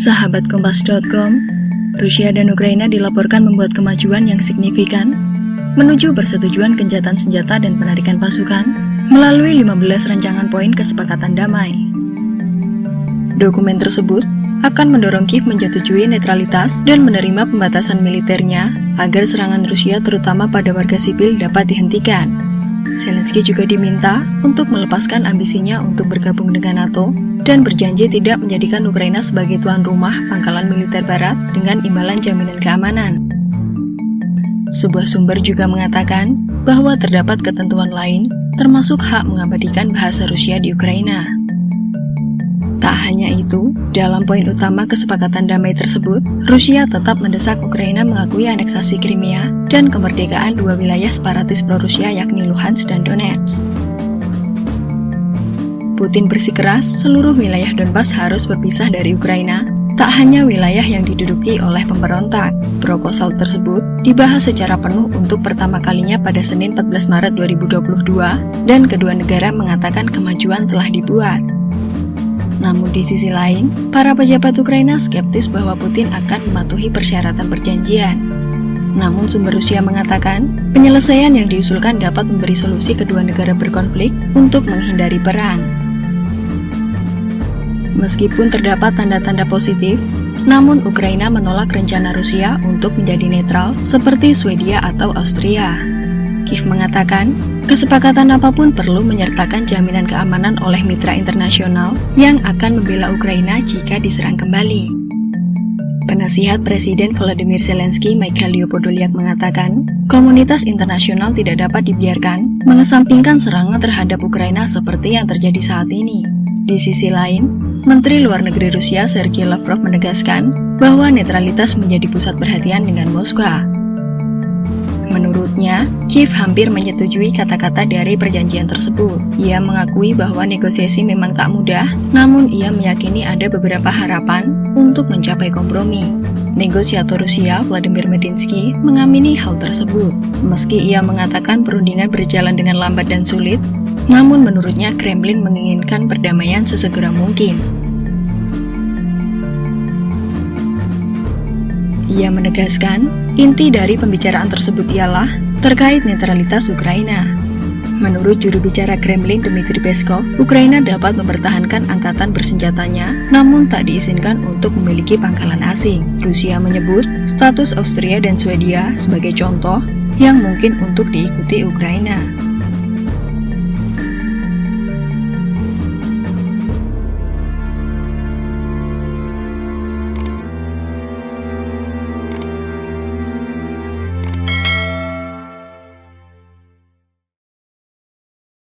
Sahabat Kompas.com, Rusia dan Ukraina dilaporkan membuat kemajuan yang signifikan menuju persetujuan gencatan senjata dan penarikan pasukan melalui 15 rancangan poin kesepakatan damai. Dokumen tersebut akan mendorong Kiev menyetujui netralitas dan menerima pembatasan militernya agar serangan Rusia terutama pada warga sipil dapat dihentikan. Zelensky juga diminta untuk melepaskan ambisinya untuk bergabung dengan NATO dan berjanji tidak menjadikan Ukraina sebagai tuan rumah pangkalan militer barat dengan imbalan jaminan keamanan. Sebuah sumber juga mengatakan bahwa terdapat ketentuan lain, termasuk hak mengabadikan bahasa Rusia di Ukraina. Tak hanya itu, dalam poin utama kesepakatan damai tersebut, Rusia tetap mendesak Ukraina mengakui aneksasi Crimea dan kemerdekaan dua wilayah separatis pro-Rusia yakni Luhansk dan Donetsk. Putin bersikeras seluruh wilayah Donbas harus berpisah dari Ukraina, tak hanya wilayah yang diduduki oleh pemberontak. Proposal tersebut dibahas secara penuh untuk pertama kalinya pada Senin 14 Maret 2022 dan kedua negara mengatakan kemajuan telah dibuat. Namun di sisi lain, para pejabat Ukraina skeptis bahwa Putin akan mematuhi persyaratan perjanjian. Namun sumber Rusia mengatakan, penyelesaian yang diusulkan dapat memberi solusi kedua negara berkonflik untuk menghindari perang. Meskipun terdapat tanda-tanda positif, namun Ukraina menolak rencana Rusia untuk menjadi netral seperti Swedia atau Austria. Kiev mengatakan, kesepakatan apapun perlu menyertakan jaminan keamanan oleh mitra internasional yang akan membela Ukraina jika diserang kembali. Penasihat Presiden Volodymyr Zelensky, Mikhailo Podolyak mengatakan, komunitas internasional tidak dapat dibiarkan mengesampingkan serangan terhadap Ukraina seperti yang terjadi saat ini. Di sisi lain, Menteri Luar Negeri Rusia Sergei Lavrov menegaskan bahwa netralitas menjadi pusat perhatian dengan Moskwa. Menurutnya, Kiev hampir menyetujui kata-kata dari perjanjian tersebut. Ia mengakui bahwa negosiasi memang tak mudah, namun ia meyakini ada beberapa harapan untuk mencapai kompromi. Negosiator Rusia Vladimir Medinsky mengamini hal tersebut. Meski ia mengatakan perundingan berjalan dengan lambat dan sulit, namun menurutnya Kremlin menginginkan perdamaian sesegera mungkin. Ia menegaskan, inti dari pembicaraan tersebut ialah terkait netralitas Ukraina. Menurut juru bicara Kremlin Dmitry Peskov, Ukraina dapat mempertahankan angkatan bersenjatanya, namun tak diizinkan untuk memiliki pangkalan asing. Rusia menyebut status Austria dan Swedia sebagai contoh yang mungkin untuk diikuti Ukraina.